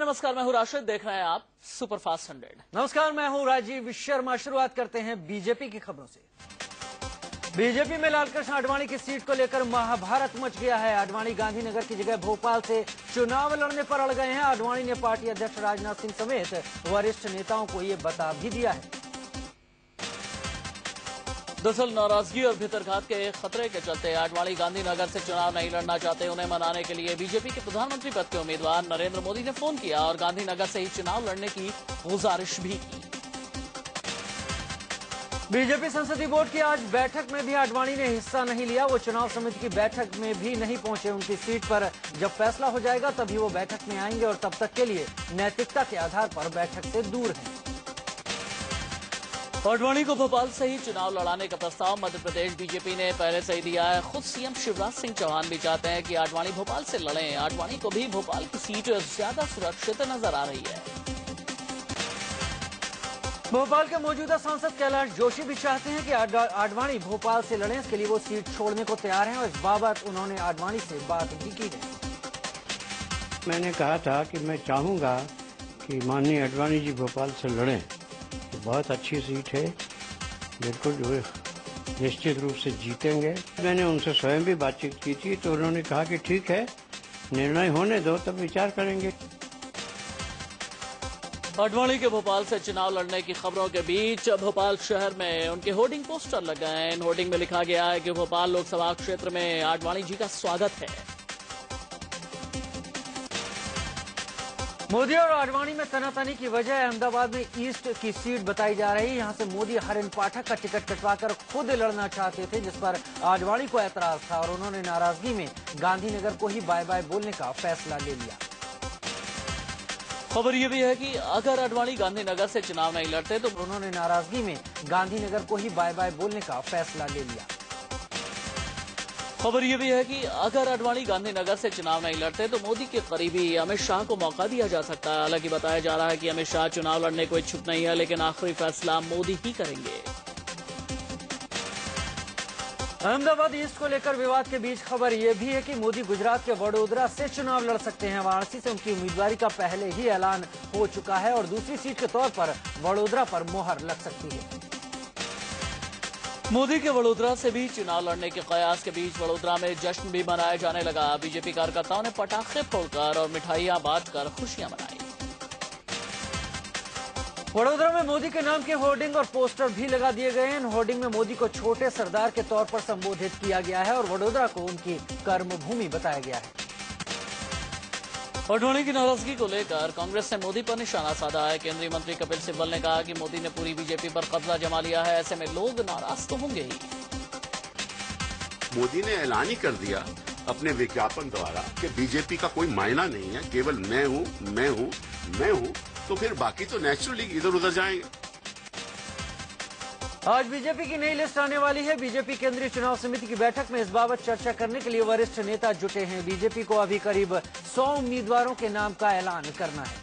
नमस्कार, मैं हूं राशिद, देख रहे हैं आप सुपरफास्ट 100। नमस्कार, मैं हूं राजीव शर्मा। शुरुआत करते हैं बीजेपी की खबरों से। बीजेपी में लालकृष्ण आडवाणी की सीट को लेकर महाभारत मच गया है। आडवाणी गांधीनगर की जगह भोपाल से चुनाव लड़ने पर अड़ गए हैं। आडवाणी ने पार्टी अध्यक्ष राजनाथ सिंह समेत वरिष्ठ नेताओं को ये बता भी दिया है। दरअसल नाराजगी और भितरघात के खतरे के चलते आडवाणी गांधीनगर से चुनाव नहीं लड़ना चाहते। उन्हें मनाने के लिए बीजेपी के प्रधानमंत्री पद के उम्मीदवार नरेंद्र मोदी ने फोन किया और गांधीनगर से ही चुनाव लड़ने की गुजारिश भी की। बीजेपी संसदीय बोर्ड की आज बैठक में भी आडवाणी ने हिस्सा नहीं लिया। वो चुनाव समिति की बैठक में भी नहीं पहुंचे। उनकी सीट पर जब फैसला हो जाएगा तभी वो बैठक में आएंगे और तब तक के लिए नैतिकता के आधार पर बैठक से दूर हैं। आडवाणी को भोपाल से ही चुनाव लड़ाने का प्रस्ताव मध्य प्रदेश बीजेपी ने पहले से ही दिया है। खुद सीएम शिवराज सिंह चौहान भी चाहते हैं कि आडवाणी भोपाल से लड़ें। आडवाणी को भी भोपाल की सीट ज्यादा सुरक्षित नजर आ रही है। भोपाल के मौजूदा सांसद कैलाश जोशी भी चाहते हैं कि आडवाणी भोपाल से लड़ें। इसके लिए वो सीट छोड़ने को तैयार हैं और इस बाबत उन्होंने आडवाणी से बात भी की है। मैंने कहा था कि मैं चाहूंगा कि माननीय आडवाणी जी भोपाल से लड़ें। बहुत अच्छी सीट है, बिल्कुल निश्चित रूप से जीतेंगे। मैंने उनसे स्वयं भी बातचीत की थी तो उन्होंने कहा कि ठीक है, निर्णय होने दो तब विचार करेंगे। आडवाणी के भोपाल से चुनाव लड़ने की खबरों के बीच भोपाल शहर में उनके होर्डिंग पोस्टर लग गए हैं। इन होर्डिंग में लिखा गया है कि भोपाल लोकसभा क्षेत्र में आडवाणी जी का स्वागत है। मोदी और आडवाणी में तनातनी की वजह अहमदाबाद में ईस्ट की सीट बताई जा रही है। यहां से मोदी हरिन पाठक का टिकट कटवाकर खुद लड़ना चाहते थे, जिस पर आडवाणी को ऐतराज था और उन्होंने नाराजगी में गांधीनगर को ही बाय बाय बोलने का फैसला ले लिया। खबर यह भी है कि अगर आडवाणी गांधीनगर से चुनाव नहीं लड़ते तो उन्होंने नाराजगी में गांधीनगर को ही बाय बाय बोलने का फैसला ले लिया। खबर यह भी है कि अगर आडवाणी गांधीनगर से चुनाव नहीं लड़ते तो मोदी के करीबी अमित शाह को मौका दिया जा सकता है। हालांकि बताया जा रहा है कि अमित शाह चुनाव लड़ने को इच्छुक नहीं है, लेकिन आखिरी फैसला मोदी ही करेंगे। अहमदाबाद ईस्ट को लेकर विवाद के बीच खबर यह भी है कि मोदी गुजरात के वडोदरा से चुनाव लड़ सकते हैं। वाराणसी से उनकी उम्मीदवारी का पहले ही ऐलान हो चुका है और दूसरी सीट के तौर पर वडोदरा पर मोहर लग सकती है। मोदी के वडोदरा से भी चुनाव लड़ने के कयास के बीच वडोदरा में जश्न भी मनाया जाने लगा। बीजेपी कार्यकर्ताओं ने पटाखे फोड़कर और मिठाइयां बांटकर खुशियां मनाई। वडोदरा में मोदी के नाम के होर्डिंग और पोस्टर भी लगा दिए गए हैं। इन होर्डिंग में मोदी को छोटे सरदार के तौर पर संबोधित किया गया है और वडोदरा को उनकी कर्मभूमि बताया गया है। आडवाणी की नाराजगी को लेकर कांग्रेस ने मोदी पर निशाना साधा है। केंद्रीय मंत्री कपिल सिब्बल ने कहा कि मोदी ने पूरी बीजेपी पर कब्जा जमा लिया है, ऐसे में लोग नाराज तो होंगे ही। मोदी ने ऐलान ही कर दिया अपने विज्ञापन द्वारा कि बीजेपी का कोई मायना नहीं है, केवल मैं हूं, मैं हूं, मैं हूं, तो फिर बाकी तो नेचुरली इधर उधर जाएंगे। आज बीजेपी की नई लिस्ट आने वाली है। बीजेपी केंद्रीय चुनाव समिति की बैठक में इस बाबत चर्चा करने के लिए वरिष्ठ नेता जुटे हैं। बीजेपी को अभी करीब 100 उम्मीदवारों के नाम का ऐलान करना है।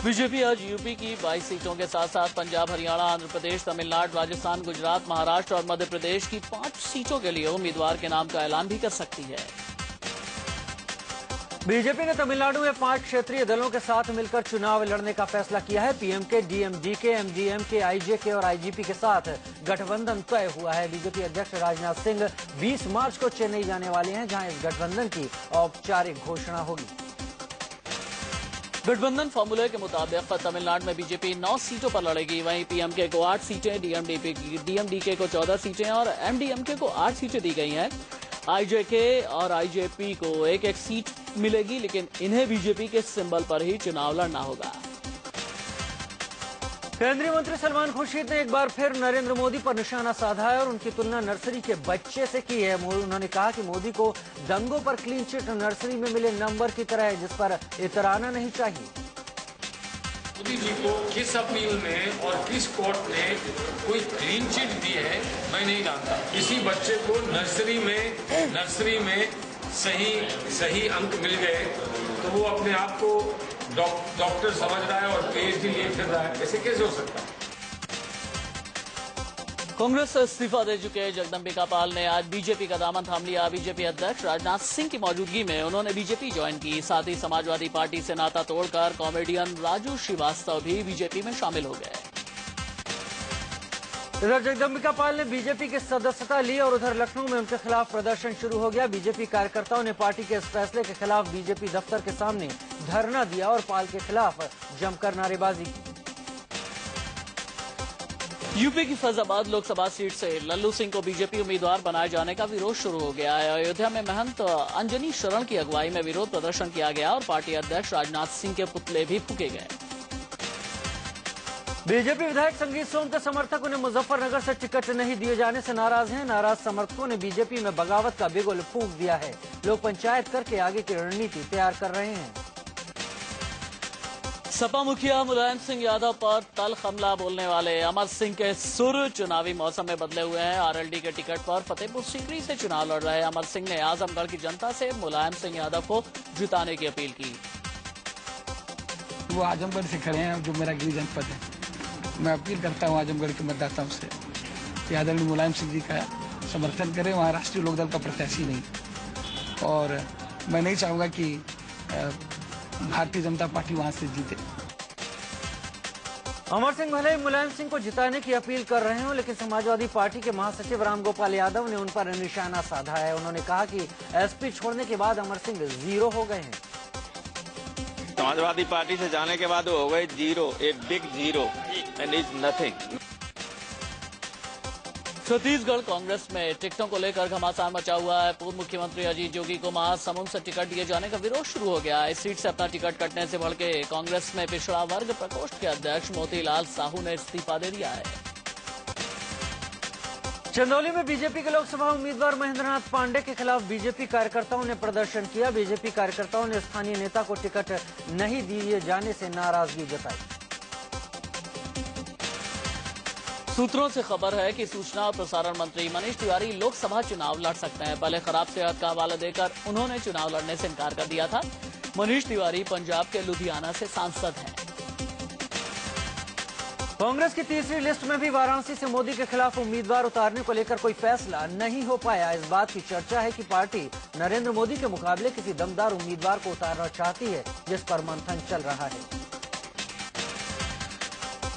बीजेपी आज यूपी की 22 सीटों के साथ साथ पंजाब, हरियाणा, आंध्र प्रदेश, तमिलनाडु, राजस्थान, गुजरात, महाराष्ट्र और मध्य प्रदेश की 5 सीटों के लिए उम्मीदवार के नाम का ऐलान भी कर सकती है। बीजेपी ने तमिलनाडु में 5 क्षेत्रीय दलों के साथ मिलकर चुनाव लड़ने का फैसला किया है। पीएमके, डीएमडीके, एमडीएमके, आईजेके और आईजीपी के साथ गठबंधन तय हुआ है। बीजेपी अध्यक्ष राजनाथ सिंह 20 मार्च को चेन्नई जाने वाले हैं, जहां इस गठबंधन की औपचारिक घोषणा होगी। गठबंधन फॉर्मूले के मुताबिक तमिलनाडु में बीजेपी 9 सीटों पर लड़ेगी। वहीं पीएमके को 8 सीटें, डीएमडीके को 14 सीटें और एमडीएमके को 8 सीटें दी गई हैं। आईजेके और आईजेपी को 1-1 सीट मिलेगी, लेकिन इन्हें बीजेपी के सिंबल पर ही चुनाव लड़ना होगा। केंद्रीय मंत्री सलमान खुर्शीद ने एक बार फिर नरेंद्र मोदी पर निशाना साधा है और उनकी तुलना नर्सरी के बच्चे से की है। उन्होंने कहा कि मोदी को दंगों पर क्लीन चिट नर्सरी में मिले नंबर की तरह है, जिस पर इतराना नहीं चाहिए। मोदी जी को किस अपील में और किस कोर्ट ने कोई क्लीन चिट दी है मैं नहीं जानता। किसी बच्चे को नर्सरी में सही अंक मिल गए तो वो अपने आप को डॉक्टर समझ रहा है और पीएचडी लिए फिर रहा है, ऐसे कैसे हो सकता है? कांग्रेस से इस्तीफा दे चुके जगदम्बिका पाल ने आज बीजेपी का दामन थाम लिया। बीजेपी अध्यक्ष राजनाथ सिंह की मौजूदगी में उन्होंने बीजेपी ज्वाइन की। साथ ही समाजवादी पार्टी से नाता तोड़कर कॉमेडियन राजू श्रीवास्तव भी बीजेपी में शामिल हो गए। इधर जगदम्बिका पाल ने बीजेपी की सदस्यता ली और उधर लखनऊ में उनके खिलाफ प्रदर्शन शुरू हो गया। बीजेपी कार्यकर्ताओं ने पार्टी के इस फैसले के खिलाफ बीजेपी दफ्तर के सामने धरना दिया और पाल के खिलाफ जमकर नारेबाजी की। यूपी की फैजाबाद लोकसभा सीट से लल्लू सिंह को बीजेपी उम्मीदवार बनाए जाने का विरोध शुरू हो गया है। अयोध्या में महंत अंजनी शरण की अगुवाई में विरोध प्रदर्शन किया गया और पार्टी अध्यक्ष राजनाथ सिंह के पुतले भी फूके गए। बीजेपी विधायक संगीत सोम के समर्थक उन्हें मुजफ्फरनगर से टिकट नहीं दिए जाने से नाराज हैं। नाराज समर्थकों ने बीजेपी में बगावत का बिगुल फूंक दिया है। लोग पंचायत करके आगे की रणनीति तैयार कर रहे हैं। सपा मुखिया मुलायम सिंह यादव पर तल्ख हमला बोलने वाले अमर सिंह के सुर चुनावी मौसम में बदले हुए हैं। आरएलडी के टिकट पर फतेहपुर सीकरी से चुनाव लड़ रहे अमर सिंह ने आजमगढ़ की जनता से मुलायम सिंह यादव को जिताने की अपील की। वो आजमगढ़ से खड़े हैं, जो मेरा गृह जनपद है। मैं अपील करता हूँ आजमगढ़ के मतदाताओं से कि आदरणीय मुलायम सिंह जी का समर्थन करें। वहाँ राष्ट्रीय लोकदल का प्रत्याशी नहीं, और मैं नहीं चाहूँगा कि भारतीय जनता पार्टी वहाँ से जीते। अमर सिंह भले ही मुलायम सिंह को जिताने की अपील कर रहे हो, लेकिन समाजवादी पार्टी के महासचिव रामगोपाल यादव ने उन पर निशाना साधा है। उन्होंने कहा कि एसपी छोड़ने के बाद अमर सिंह जीरो हो गए हैं। समाजवादी पार्टी से जाने के बाद वो हो गए zero, a big zero and is nothing. Chhattisgarh Congress में टिकटों को लेकर घमासान मचा हुआ है। पूर्व मुख्यमंत्री अजीत जोगी को महासमुंद से टिकट दिए जाने का विरोध शुरू हो गया। इस सीट से अपना टिकट कटने से भड़के कांग्रेस में पिछड़ा वर्ग प्रकोष्ठ के अध्यक्ष मोतीलाल साहू ने इस्तीफा दे दिया है। चंदौली में बीजेपी के लोकसभा उम्मीदवार महेंद्रनाथ पांडे के खिलाफ बीजेपी कार्यकर्ताओं ने प्रदर्शन किया। बीजेपी कार्यकर्ताओं ने स्थानीय नेता को टिकट नहीं दिए जाने से नाराजगी जताई। सूत्रों से खबर है कि सूचना और प्रसारण मंत्री मनीष तिवारी लोकसभा चुनाव लड़ सकते हैं। पहले खराब सेहत का हवाला देकर उन्होंने चुनाव लड़ने से इनकार कर दिया था। मनीष तिवारी पंजाब के लुधियाना से सांसद हैं। कांग्रेस की तीसरी लिस्ट में भी वाराणसी से मोदी के खिलाफ उम्मीदवार उतारने को लेकर कोई फैसला नहीं हो पाया। इस बात की चर्चा है कि पार्टी नरेंद्र मोदी के मुकाबले किसी दमदार उम्मीदवार को उतारना चाहती है, जिस पर मंथन चल रहा है।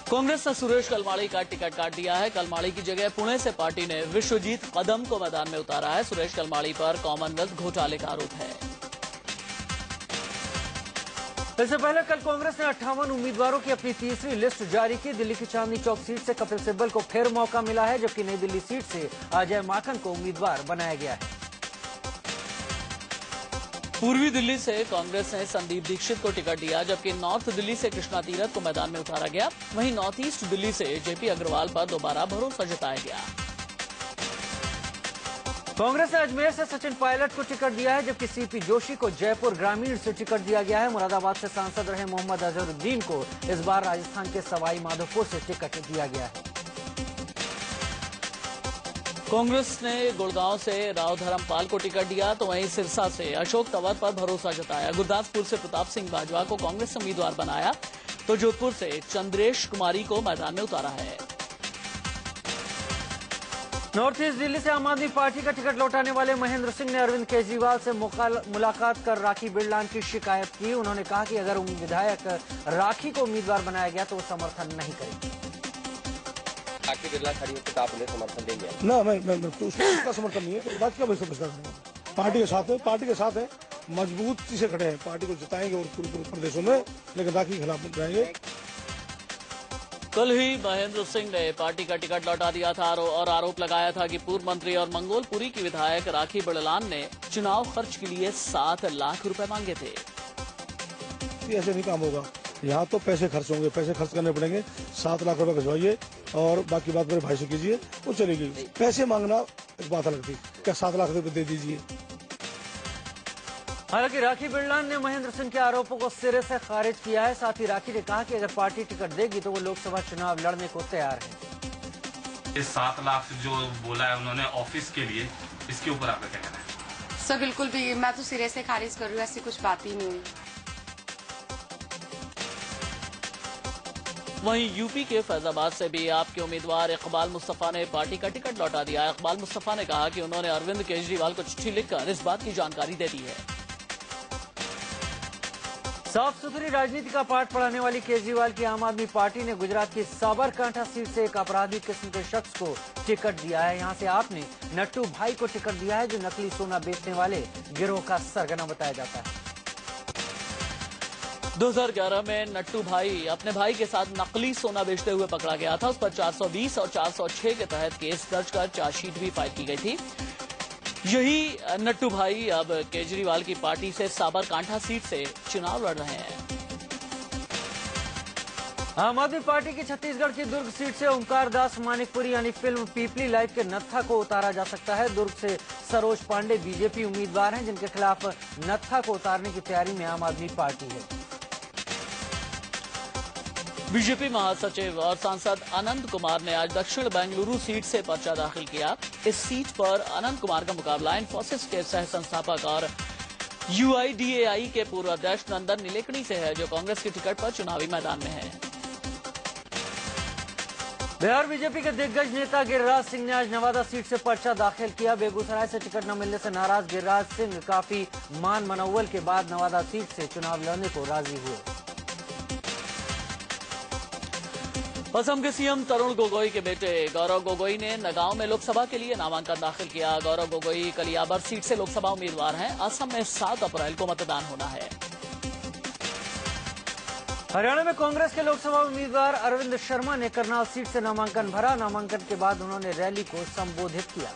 कांग्रेस ने सुरेश कलमाड़ी का टिकट काट दिया है। कलमाड़ी की जगह पुणे से पार्टी ने विश्वजीत कदम को मैदान में उतारा है। सुरेश कलमाड़ी पर कॉमनवेल्थ घोटाले का आरोप है। इससे पहले कल कांग्रेस ने 58 उम्मीदवारों की अपनी तीसरी लिस्ट जारी की। दिल्ली की चांदनी चौक सीट से कपिल सिब्बल को फिर मौका मिला है, जबकि नई दिल्ली सीट से अजय माकन को उम्मीदवार बनाया गया है। पूर्वी दिल्ली से कांग्रेस ने संदीप दीक्षित को टिकट दिया, जबकि नॉर्थ दिल्ली से कृष्णा तीरथ को मैदान में उतारा गया। वहीं नॉर्थ ईस्ट दिल्ली से जेपी अग्रवाल पर दोबारा भरोसा जताया गया। कांग्रेस ने अजमेर से सचिन पायलट को टिकट दिया है, जबकि सीपी जोशी को जयपुर ग्रामीण से टिकट दिया गया है। मुरादाबाद से सांसद रहे मोहम्मद अजहरुद्दीन को इस बार राजस्थान के सवाई माधोपुर से टिकट दिया गया है। कांग्रेस ने गुड़गांव से राव धर्मपाल को टिकट दिया, तो वहीं सिरसा से अशोक तंवर पर भरोसा जताया। गुरदासपुर से प्रताप सिंह बाजवा को कांग्रेस उम्मीदवार बनाया, तो जोधपुर से चंद्रेश कुमारी को मैदान में उतारा है। नॉर्थ ईस्ट दिल्ली से आम आदमी पार्टी का टिकट लौटाने वाले महेंद्र सिंह ने अरविंद केजरीवाल से मुलाकात कर राखी बिरलान की शिकायत की। उन्होंने कहा कि अगर विधायक राखी को उम्मीदवार बनाया गया तो वो समर्थन नहीं करेंगे। राखी बिरला खड़ी होकर तो आप उन्हें समर्थन देंगे? ना, मैं तो उसका समर्थन नहीं है, तो बात क्या मैं समझता हूँ। पार्टी के साथ है, मजबूती से खड़े हैं। पार्टी को जिताएंगे और पूरे प्रदेशों में, लेकिन राखी के खिलाफ जाएंगे। कल ही महेंद्र सिंह ने पार्टी का टिकट लौटा दिया था और आरोप लगाया था कि पूर्व मंत्री और मंगोलपुरी की विधायक राखी बिरलान ने चुनाव खर्च के लिए 7 लाख रुपए मांगे थे। ऐसे नहीं काम होगा। यहाँ तो पैसे खर्च होंगे, पैसे खर्च करने पड़ेंगे। 7 लाख रुपए खर्चवाइए और बाकी बात मेरे भाई से कीजिए, वो चलेगी। पैसे मांगना एक बात अलग थी, क्या 7 लाख रुपए दे दीजिए। हालांकि राखी बिरलान ने महेंद्र सिंह के आरोपों को सिरे से खारिज किया है। साथ ही राखी ने कहा कि अगर पार्टी टिकट देगी तो वो लोकसभा चुनाव लड़ने को तैयार है। ये 7 लाख जो बोला है उन्होंने ऑफिस के लिए, इसके ऊपर आपका क्या कहना है? सर बिल्कुल भी, मैं तो सिरे से खारिज कर रही हूँ, ऐसी कुछ बात ही नहीं हुई। वहीं यूपी के फैजाबाद से भी आपके उम्मीदवार इकबाल मुस्तफा ने पार्टी का टिकट लौटा दिया। इकबाल मुस्तफा ने कहा कि उन्होंने अरविंद केजरीवाल को चिट्ठी लिखकर इस बात की जानकारी दे दी है। साफ सुथरी राजनीति का पाठ पढ़ाने वाली केजरीवाल की आम आदमी पार्टी ने गुजरात की साबरकांठा सीट से एक आपराधिक किस्म के शख्स को टिकट दिया है। यहां से आपने नट्टू भाई को टिकट दिया है, जो नकली सोना बेचने वाले गिरोह का सरगना बताया जाता है। 2011 में नट्टू भाई अपने भाई के साथ नकली सोना बेचते हुए पकड़ा गया था। उस पर 420 और 406 के तहत केस दर्ज कर चार्जशीट भी फाइल की गई थी। यही नट्टू भाई अब केजरीवाल की पार्टी से साबरकांठा सीट से चुनाव लड़ रहे हैं। आम आदमी पार्टी की छत्तीसगढ़ की दुर्ग सीट से ओमकार दास मानिकपुरी यानी फिल्म पीपली लाइफ के नत्था को उतारा जा सकता है। दुर्ग से सरोज पांडे बीजेपी उम्मीदवार हैं, जिनके खिलाफ नत्था को उतारने की तैयारी में आम आदमी पार्टी है। बीजेपी महासचिव और सांसद अनंत कुमार ने आज दक्षिण बेंगलुरु सीट से पर्चा दाखिल किया। इस सीट पर अनंत कुमार का मुकाबला इन्फोसिस के सह संस्थापक और UIDAI के पूर्व अध्यक्ष नंदन नीलेकणी से है, जो कांग्रेस की टिकट पर चुनावी मैदान में है। बिहार बीजेपी के दिग्गज नेता गिरिराज सिंह ने आज नवादा सीट से पर्चा दाखिल किया। बेगूसराय से टिकट न मिलने से नाराज गिरिराज सिंह काफी मान मनौवल के बाद नवादा सीट से चुनाव लड़ने को राजी हुए। असम के सीएम तरुण गोगोई के बेटे गौरव गोगोई ने नगांव में लोकसभा के लिए नामांकन दाखिल किया। गौरव गोगोई कलियाबर सीट से लोकसभा उम्मीदवार हैं। असम में 7 अप्रैल को मतदान होना है। हरियाणा में कांग्रेस के लोकसभा उम्मीदवार अरविंद शर्मा ने करनाल सीट से नामांकन भरा। नामांकन के बाद उन्होंने रैली को संबोधित किया।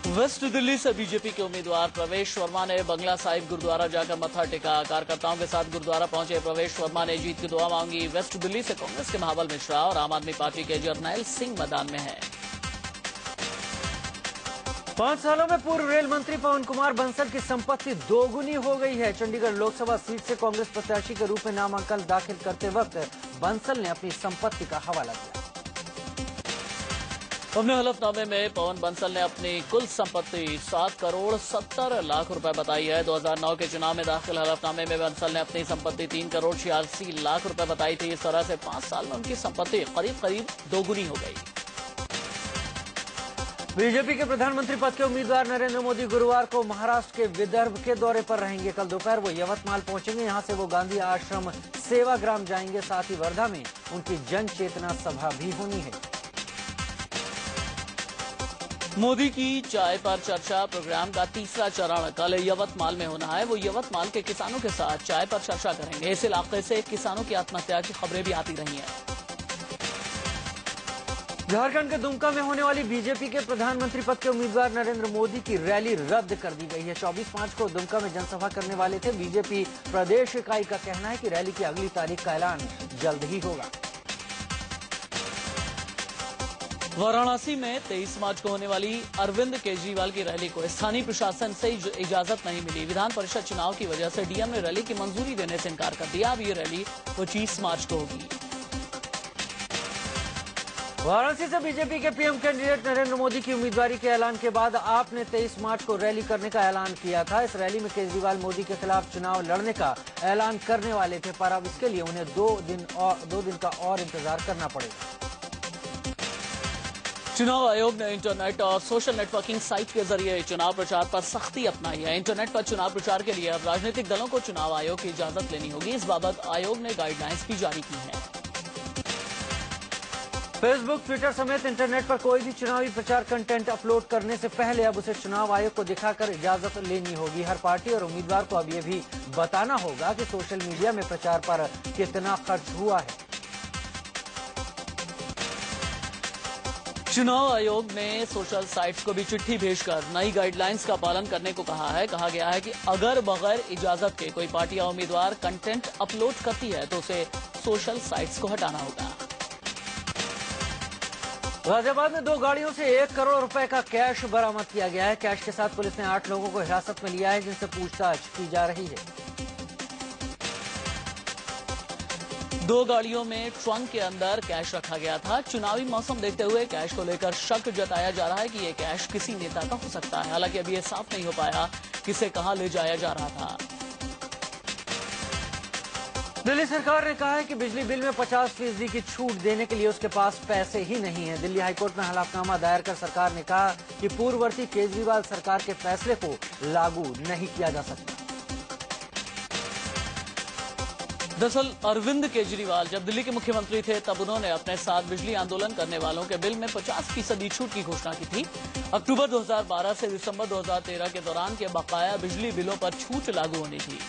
वेस्ट दिल्ली से बीजेपी के उम्मीदवार प्रवेश वर्मा ने बंगला साहिब गुरुद्वारा जाकर मत्था टेका। कार्यकर्ताओं के साथ गुरुद्वारा पहुंचे प्रवेश वर्मा ने जीत की दुआ मांगी। वेस्ट दिल्ली से कांग्रेस के महाबल मिश्रा और आम आदमी पार्टी के जरनैल सिंह मैदान में हैं। 5 सालों में पूर्व रेल मंत्री पवन कुमार बंसल की संपत्ति दोगुनी हो गई है। चंडीगढ़ लोकसभा सीट से कांग्रेस प्रत्याशी के रूप में नामांकन दाखिल करते वक्त बंसल ने अपनी संपत्ति का हवाला दिया। अपने हलफनामे में पवन बंसल ने अपनी कुल संपत्ति 7 करोड़ 70 लाख रुपए बताई है। 2009 के चुनाव में दाखिल हलफनामे में बंसल ने अपनी संपत्ति 3 करोड़ 86 लाख रुपए बताई थी। इस तरह से 5 साल में उनकी संपत्ति करीब करीब दोगुनी हो गई। बीजेपी के प्रधानमंत्री पद के उम्मीदवार नरेंद्र मोदी गुरुवार को महाराष्ट्र के विदर्भ के दौरे पर रहेंगे। कल दोपहर वो यवतमाल पहुंचेंगे। यहां से वो गांधी आश्रम सेवाग्राम जाएंगे। साथ ही वर्धा में उनकी जन चेतना सभा भी होनी है। मोदी की चाय पर चर्चा प्रोग्राम का तीसरा चरण कल यवतमाल में होना है। वो यवतमाल के किसानों के साथ चाय पर चर्चा करेंगे। इस इलाके से किसानों की आत्महत्या की खबरें भी आती रही हैं। झारखंड के दुमका में होने वाली बीजेपी के प्रधानमंत्री पद के उम्मीदवार नरेंद्र मोदी की रैली रद्द कर दी गई है। 24 मार्च को दुमका में जनसभा करने वाले थे। बीजेपी प्रदेश इकाई का कहना है कि रैली की अगली तारीख का ऐलान जल्द ही होगा। वाराणसी में 23 मार्च को होने वाली अरविंद केजरीवाल की रैली को स्थानीय प्रशासन से इजाजत नहीं मिली। विधान परिषद चुनाव की वजह से डीएम ने रैली की मंजूरी देने से इनकार कर दिया। अब ये रैली 25 मार्च को होगी। वाराणसी से बीजेपी के पीएम कैंडिडेट नरेंद्र मोदी की उम्मीदवारी के ऐलान के बाद आप ने 23 मार्च को रैली करने का ऐलान किया था। इस रैली में केजरीवाल मोदी के खिलाफ चुनाव लड़ने का ऐलान करने वाले थे, पर अब इसके लिए उन्हें 2 दिन का और इंतजार करना पड़ेगा। चुनाव आयोग ने इंटरनेट और सोशल नेटवर्किंग साइट के जरिए चुनाव प्रचार पर सख्ती अपनाई है। इंटरनेट पर चुनाव प्रचार के लिए अब राजनीतिक दलों को चुनाव आयोग की इजाजत लेनी होगी। इस बाबत आयोग ने गाइडलाइंस भी जारी की हैं। फेसबुक, ट्विटर समेत इंटरनेट पर कोई भी चुनावी प्रचार कंटेंट अपलोड करने से पहले अब उसे चुनाव आयोग को दिखाकर इजाजत लेनी होगी। हर पार्टी और उम्मीदवार को अब यह भी बताना होगा कि सोशल मीडिया में प्रचार पर कितना खर्च हुआ है। चुनाव आयोग ने सोशल साइट्स को भी चिट्ठी भेजकर नई गाइडलाइंस का पालन करने को कहा है। कहा गया है कि अगर बगैर इजाजत के कोई पार्टी या उम्मीदवार कंटेंट अपलोड करती है तो उसे सोशल साइट्स को हटाना होगा। गाजियाबाद में 2 गाड़ियों से 1 करोड़ रुपए का कैश बरामद किया गया है। कैश के साथ पुलिस ने 8 लोगों को हिरासत में लिया है, जिनसे पूछताछ की जा रही है। 2 गाड़ियों में ट्रंक के अंदर कैश रखा गया था। चुनावी मौसम देखते हुए कैश को लेकर शक जताया जा रहा है कि ये कैश किसी नेता का हो सकता है। हालांकि अभी ये साफ नहीं हो पाया किसे कहां ले जाया जा रहा था। दिल्ली सरकार ने कहा है कि बिजली बिल में 50% की छूट देने के लिए उसके पास पैसे ही नहीं है। दिल्ली हाईकोर्ट में हलफनामा दायर कर सरकार ने कहा कि पूर्ववर्ती केजरीवाल सरकार के फैसले को लागू नहीं किया जा सकता। दरअसल अरविंद केजरीवाल जब दिल्ली के मुख्यमंत्री थे तब उन्होंने अपने साथ बिजली आंदोलन करने वालों के बिल में 50% छूट की घोषणा की थी। अक्टूबर 2012 से दिसंबर 2013 के दौरान के बकाया बिजली बिलों पर छूट लागू होनी थी।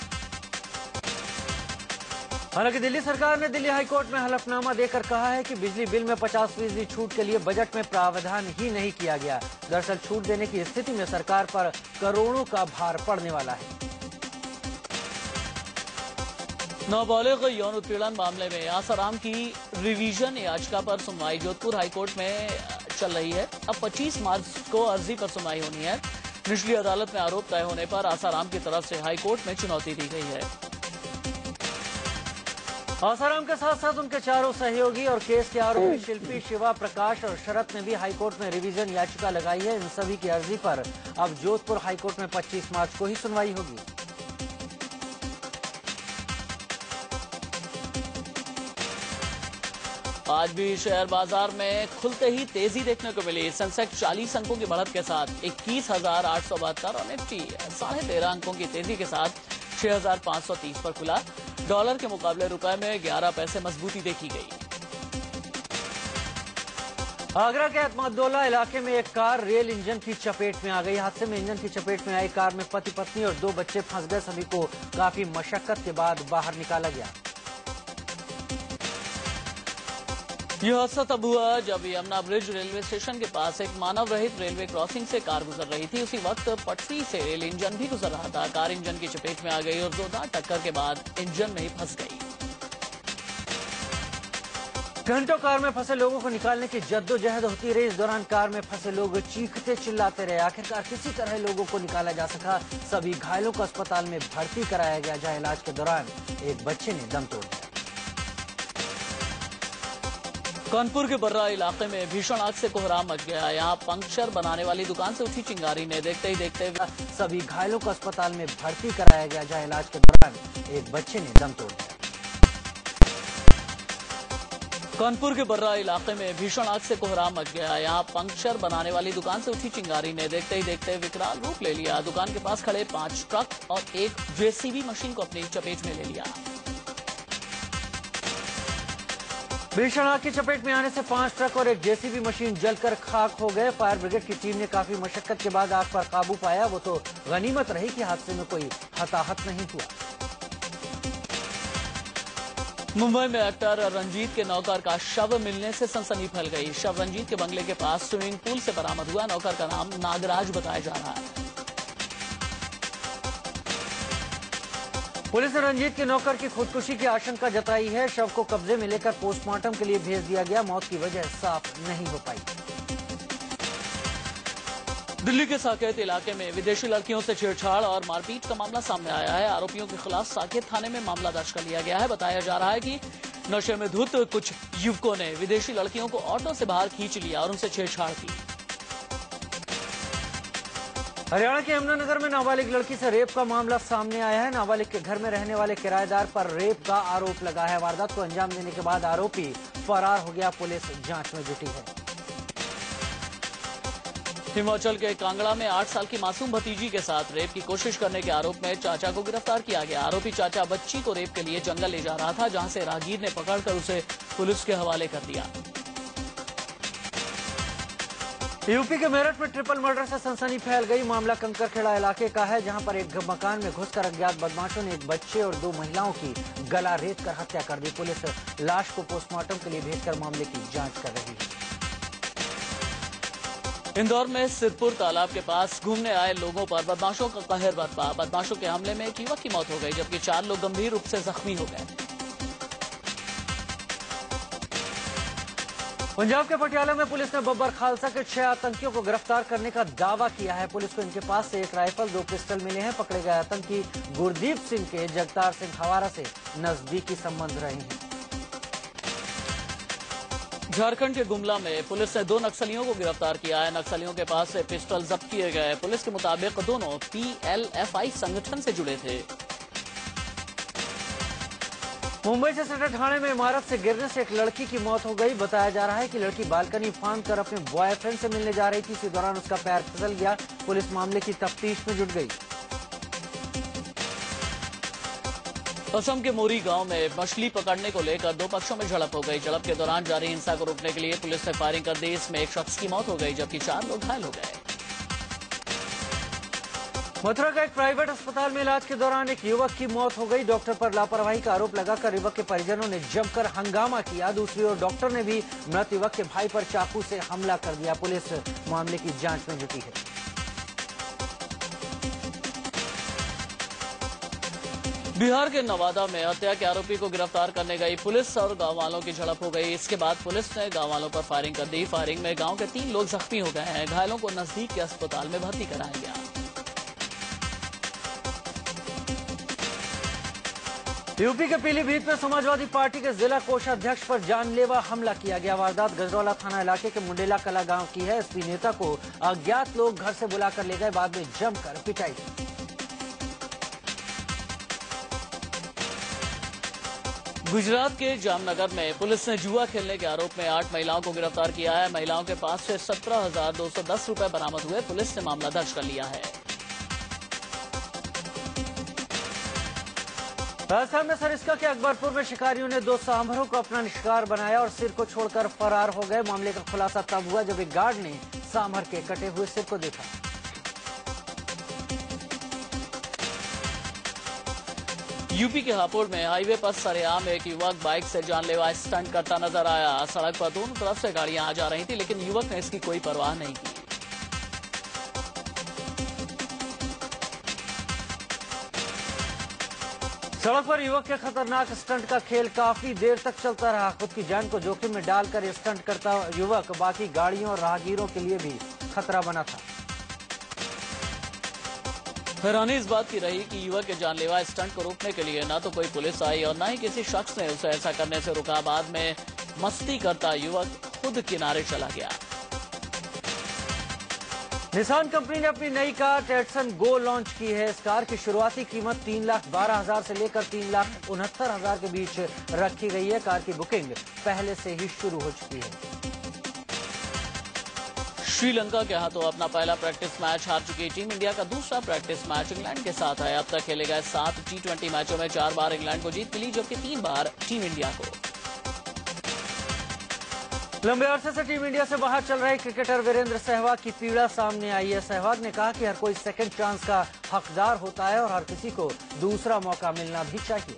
हालांकि दिल्ली सरकार ने दिल्ली हाईकोर्ट में हलफनामा देकर कहा है कि बिजली बिल में 50% छूट के लिए बजट में प्रावधान ही नहीं किया गया। दरअसल छूट देने की स्थिति में सरकार पर करोड़ों का भार पड़ने वाला है। नाबालिग यौन उत्पीड़न मामले में आसाराम की रिवीजन याचिका पर सुनवाई जोधपुर हाईकोर्ट में चल रही है। अब 25 मार्च को अर्जी पर सुनवाई होनी है। निचली अदालत में आरोप तय होने पर आसाराम की तरफ से हाईकोर्ट में चुनौती दी गई है। आसाराम के साथ साथ उनके चारों सहयोगी और केस के आरोपी शिल्पी, शिवा, प्रकाश और शरत ने भी हाईकोर्ट में रिवीजन याचिका लगाई है। इन सभी की अर्जी पर अब जोधपुर हाईकोर्ट में 25 मार्च को ही सुनवाई होगी। आज भी शेयर बाजार में खुलते ही तेजी देखने को मिली। सेंसेक्स 40 अंकों की बढ़त के साथ 21,872 और निफ्टी 13.5 अंकों की तेजी के साथ 6,530 पर खुला। डॉलर के मुकाबले रुपए में 11 पैसे मजबूती देखी गई। आगरा के अहमदुल्ला इलाके में एक कार रेल इंजन की चपेट में आ गई। हादसे में इंजन की चपेट में आई कार में पति पत्नी और 2 बच्चे फंस गए। सभी को काफी मशक्कत के बाद बाहर निकाला गया। यह हादसा तब हुआ जब यमुना ब्रिज रेलवे स्टेशन के पास एक मानव रहित रेलवे क्रॉसिंग से कार गुजर रही थी। उसी वक्त पटरी से रेल इंजन भी गुजर रहा था। कार इंजन की चपेट में आ गई और जोरदार टक्कर के बाद इंजन में ही फंस गई। घंटों कार में फंसे लोगों को निकालने की जद्दोजहद होती रही। इस दौरान कार में फंसे लोग चीखते चिल्लाते रहे। आखिरकार किसी तरह लोगों को निकाला जा सका। सभी घायलों को अस्पताल में भर्ती कराया गया, जहां इलाज के दौरान एक बच्चे ने दम तोड़ दिया। कानपुर के बर्रा इलाके में भीषण आग से कोहराम मच गया। यहाँ पंक्चर बनाने वाली दुकान से उठी चिंगारी ने देखते ही देखते सभी घायलों को अस्पताल में भर्ती कराया गया, जहां इलाज के दौरान एक बच्चे ने दम तोड़ दिया। कानपुर के बर्रा इलाके में भीषण आग से कोहराम मच गया। यहाँ पंक्चर बनाने वाली दुकान से उठी चिंगारी ने देखते ही देखते विकराल रूप ले लिया। दुकान के पास खड़े 5 ट्रक और एक जेसीबी मशीन को अपनी चपेट में ले लिया। भीषण आग की चपेट में आने से 5 ट्रक और एक जेसीबी मशीन जलकर खाक हो गए। फायर ब्रिगेड की टीम ने काफी मशक्कत के बाद आग पर काबू पाया। वो तो गनीमत रही कि हादसे में कोई हताहत नहीं हुआ। मुंबई में एक्टर रंजीत के नौकर का शव मिलने से सनसनी फैल गई। शव रंजीत के बंगले के पास स्विमिंग पूल से बरामद हुआ। नौकर का नाम नागराज बताया जा रहा है। पुलिस ने रंजीत के नौकर की खुदकुशी की आशंका जताई है। शव को कब्जे में लेकर पोस्टमार्टम के लिए भेज दिया गया। मौत की वजह साफ नहीं हो पाई। दिल्ली के साकेत इलाके में विदेशी लड़कियों से छेड़छाड़ और मारपीट का मामला सामने आया है। आरोपियों के खिलाफ साकेत थाने में मामला दर्ज कर लिया गया है। बताया जा रहा है कि नशे में धुत कुछ युवकों ने विदेशी लड़कियों को ऑटो से बाहर खींच लिया और उनसे छेड़छाड़ की। हरियाणा के यमुनानगर में नाबालिग लड़की से रेप का मामला सामने आया है। नाबालिग के घर में रहने वाले किराएदार पर रेप का आरोप लगा है। वारदात को अंजाम देने के बाद आरोपी फरार हो गया। पुलिस जांच में जुटी है। हिमाचल के कांगड़ा में 8 साल की मासूम भतीजी के साथ रेप की कोशिश करने के आरोप में चाचा को गिरफ्तार किया गया। आरोपी चाचा बच्ची को रेप के लिए जंगल ले जा रहा था, जहां से राहगीर ने पकड़कर उसे पुलिस के हवाले कर दिया। यूपी के मेरठ में ट्रिपल मर्डर से सनसनी फैल गई। मामला कंकरखेड़ा इलाके का है, जहां पर एक मकान में घुसकर अज्ञात बदमाशों ने एक बच्चे और 2 महिलाओं की गला रेत कर हत्या कर दी। पुलिस लाश को पोस्टमार्टम के लिए भेजकर मामले की जांच कर रही है। इंदौर में सिरपुर तालाब के पास घूमने आए लोगों पर बदमाशों का कहर बरपा। बदमाशों के हमले में एक युवक की मौत हो गई, जबकि 4 लोग गंभीर रूप से जख्मी हो गए। पंजाब के पटियाला में पुलिस ने बब्बर खालसा के 6 आतंकियों को गिरफ्तार करने का दावा किया है। पुलिस को इनके पास से 1 राइफल, 2 पिस्टल मिले हैं। पकड़े गए आतंकी गुरदीप सिंह के जगतार सिंह हवारा से नजदीकी संबंध रहे हैं। झारखंड के गुमला में पुलिस ने 2 नक्सलियों को गिरफ्तार किया है। नक्सलियों के पास से पिस्टल जब्त किए गए। पुलिस के मुताबिक दोनों PLFI संगठन से जुड़े थे। मुंबई से सटे ठाणे में इमारत से गिरने से एक लड़की की मौत हो गई। बताया जा रहा है कि लड़की बालकनी फांद कर अपने बॉयफ्रेंड से मिलने जा रही थी। इसी दौरान उसका पैर फिसल गया। पुलिस मामले की तफ्तीश में जुट गई। असम के मोरी गांव में मछली पकड़ने को लेकर दो पक्षों में झड़प हो गई। झड़प के दौरान जारी हिंसा को रोकने के लिए पुलिस ने फायरिंग कर दी। इसमें एक शख्स की मौत हो गई जबकि 4 लोग घायल हो गए। मथुरा का एक प्राइवेट अस्पताल में इलाज के दौरान एक युवक की मौत हो गई। डॉक्टर पर लापरवाही का आरोप लगाकर युवक के परिजनों ने जमकर हंगामा किया। दूसरी ओर डॉक्टर ने भी मृत युवक के भाई पर चाकू से हमला कर दिया। पुलिस मामले की जांच में जुटी है। बिहार के नवादा में हत्या के आरोपी को गिरफ्तार करने गई पुलिस और गांव वालों की झड़प हो गई। इसके बाद पुलिस ने गांव वालों पर फायरिंग कर दी। फायरिंग में गांव के 3 लोग जख्मी हो गए हैं। घायलों को नजदीक के अस्पताल में भर्ती कराया गया। यूपी के पीलीभीत में समाजवादी पार्टी के जिला कोषाध्यक्ष पर जानलेवा हमला किया गया। वारदात गजरौला थाना इलाके के मुंडेला कला गांव की है। एसपी नेता को अज्ञात लोग घर से बुलाकर ले गए। बाद में जमकर पिटाई की। गुजरात के जामनगर में पुलिस ने जुआ खेलने के आरोप में 8 महिलाओं को गिरफ्तार किया है। महिलाओं के पास से 17,210 रुपए बरामद हुए। पुलिस ने मामला दर्ज कर लिया है। राजस्थान में सरिस्का के अकबरपुर में शिकारियों ने 2 सांभरों को अपना शिकार बनाया और सिर को छोड़कर फरार हो गए। मामले का खुलासा तब हुआ जब एक गार्ड ने सांभर के कटे हुए सिर को देखा। यूपी के हापुड़ में हाईवे पर सरेआम एक युवक बाइक से जानलेवा स्टंट करता नजर आया। सड़क पर दोनों तरफ से गाड़ियां आ जा रही थी लेकिन युवक ने इसकी कोई परवाह नहीं की। सड़क पर युवक के खतरनाक स्टंट का खेल काफी देर तक चलता रहा। खुद की जान को जोखिम में डालकर ये स्टंट करता युवक बाकी गाड़ियों और राहगीरों के लिए भी खतरा बना था। हैरानी इस बात की रही कि युवक के जानलेवा स्टंट को रोकने के लिए न तो कोई पुलिस आई और न ही किसी शख्स ने उसे ऐसा करने से रोका। बाद में मस्ती करता युवक खुद किनारे चला गया। निसान कंपनी ने अपनी नई कार टेटसन गो लॉन्च की है। इस कार की शुरुआती कीमत 3,12,000 से लेकर 3,69,000 के बीच रखी गई है। कार की बुकिंग पहले से ही शुरू हो चुकी है। श्रीलंका के हाथों अपना पहला प्रैक्टिस मैच हार चुकी टीम इंडिया का दूसरा प्रैक्टिस मैच इंग्लैंड के साथ है। अब तक खेले गए 7 T20 मैचों में 4 बार इंग्लैंड को जीत मिली जबकि 3 बार टीम इंडिया को। लंबे अरसे से टीम इंडिया से बाहर चल रहे क्रिकेटर वीरेंद्र सहवाग की पीड़ा सामने आई है। सहवाग ने कहा कि हर कोई सेकंड चांस का हकदार होता है और हर किसी को दूसरा मौका मिलना भी चाहिए।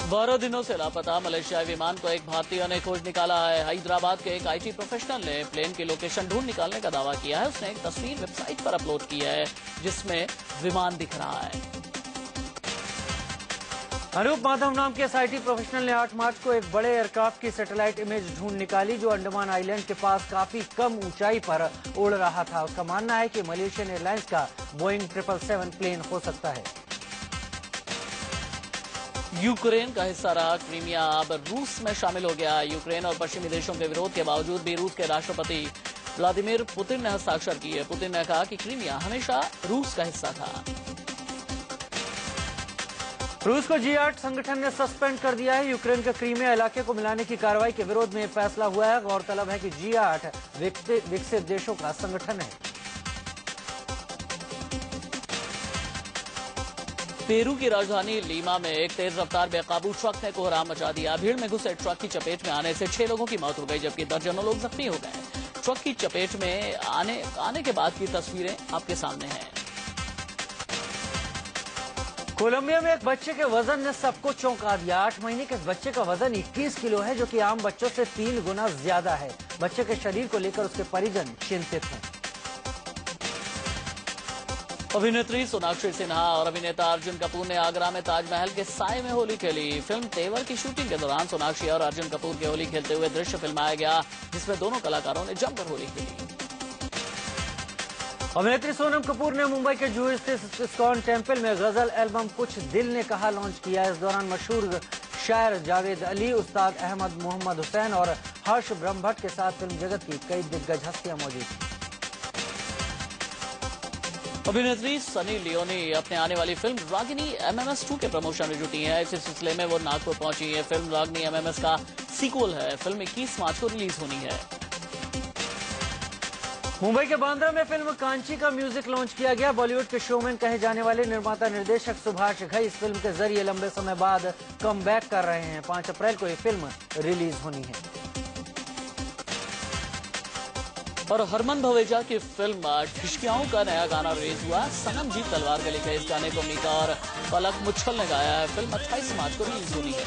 12 दिनों से लापता मलेशियाई विमान को एक भारतीय ने खोज निकाला है। हैदराबाद के एक IT प्रोफेशनल ने प्लेन की लोकेशन ढूंढ निकालने का दावा किया है। उसने एक तस्वीर वेबसाइट पर अपलोड की है जिसमें विमान दिख रहा है। अनूप माधव नाम के IT प्रोफेशनल ने 8 मार्च को एक बड़े एयरक्राफ्ट की सैटेलाइट इमेज ढूंढ निकाली जो अंडमान आइलैंड के पास काफी कम ऊंचाई पर उड़ रहा था। उसका मानना है कि मलेशियन एयरलाइंस का बोइंग 777 प्लेन हो सकता है। यूक्रेन का हिस्सा रहा क्रीमिया अब रूस में शामिल हो गया। यूक्रेन और पश्चिमी देशों के विरोध के बावजूद भी रूस के राष्ट्रपति व्लादिमीर पुतिन ने हस्ताक्षर किए। पुतिन ने कहा कि क्रीमिया हमेशा रूस का हिस्सा था। रूस को G8 संगठन ने सस्पेंड कर दिया है। यूक्रेन के क्रीमिया इलाके को मिलाने की कार्रवाई के विरोध में फैसला हुआ है। गौरतलब है कि G8 विकसित देशों का संगठन है। पेरू की राजधानी लीमा में एक तेज रफ्तार बेकाबू ट्रक ने कोहराम मचा दिया। भीड़ में घुसे ट्रक की चपेट में आने से 6 लोगों की मौत हो गई जबकि दर्जनों लोग जख्मी हो गए। ट्रक की चपेट में आने के बाद की तस्वीरें आपके सामने हैं। कोलंबिया में एक बच्चे के वजन ने सबको चौंका दिया। 8 महीने के बच्चे का वजन 21 किलो है जो कि आम बच्चों से 3 गुना ज्यादा है। बच्चे के शरीर को लेकर उसके परिजन चिंतित हैं। अभिनेत्री सोनाक्षी सिन्हा और अभिनेता अर्जुन कपूर ने आगरा में ताजमहल के साए में होली खेली। फिल्म तेवर की शूटिंग के दौरान सोनाक्षी और अर्जुन कपूर के होली खेलते हुए दृश्य फिल्माया गया जिसमें दोनों कलाकारों ने जमकर होली खेली। अभिनेत्री सोनम कपूर ने मुंबई के जुहू स्थित इस्कॉन टेम्पल में गजल एल्बम कुछ दिल ने कहा लॉन्च किया। इस दौरान मशहूर शायर जावेद अली, उस्ताद अहमद मोहम्मद हुसैन और हर्ष ब्रह्मभट्ट के साथ फिल्म जगत की कई दिग्गज हस्तियां मौजूद थी। अभिनेत्री सनी लियोनी अपने आने वाली फिल्म रागिनी MMS 2 के प्रमोशन में जुटी हैं। इसी सिलसिले में वो नागपुर पहुंची है। फिल्म रागिनी MMS का सीक्वल है। फिल्म 21 मार्च को रिलीज होनी है। मुंबई के बांद्रा में फिल्म कांची का म्यूजिक लॉन्च किया गया। बॉलीवुड के शोमैन कहे जाने वाले निर्माता निर्देशक सुभाष घई इस फिल्म के जरिए लंबे समय बाद कमबैक कर रहे हैं। 5 अप्रैल को ये फिल्म रिलीज होनी है। और हरमन भवेजा की फिल्म ठिशकियाओं का नया गाना रिलीज हुआ। सनम जी तलवार के लिखे इस गाने को मीका और पलक मुच्छल ने गाया है। फिल्म 28 मार्च को रिलीज होनी है।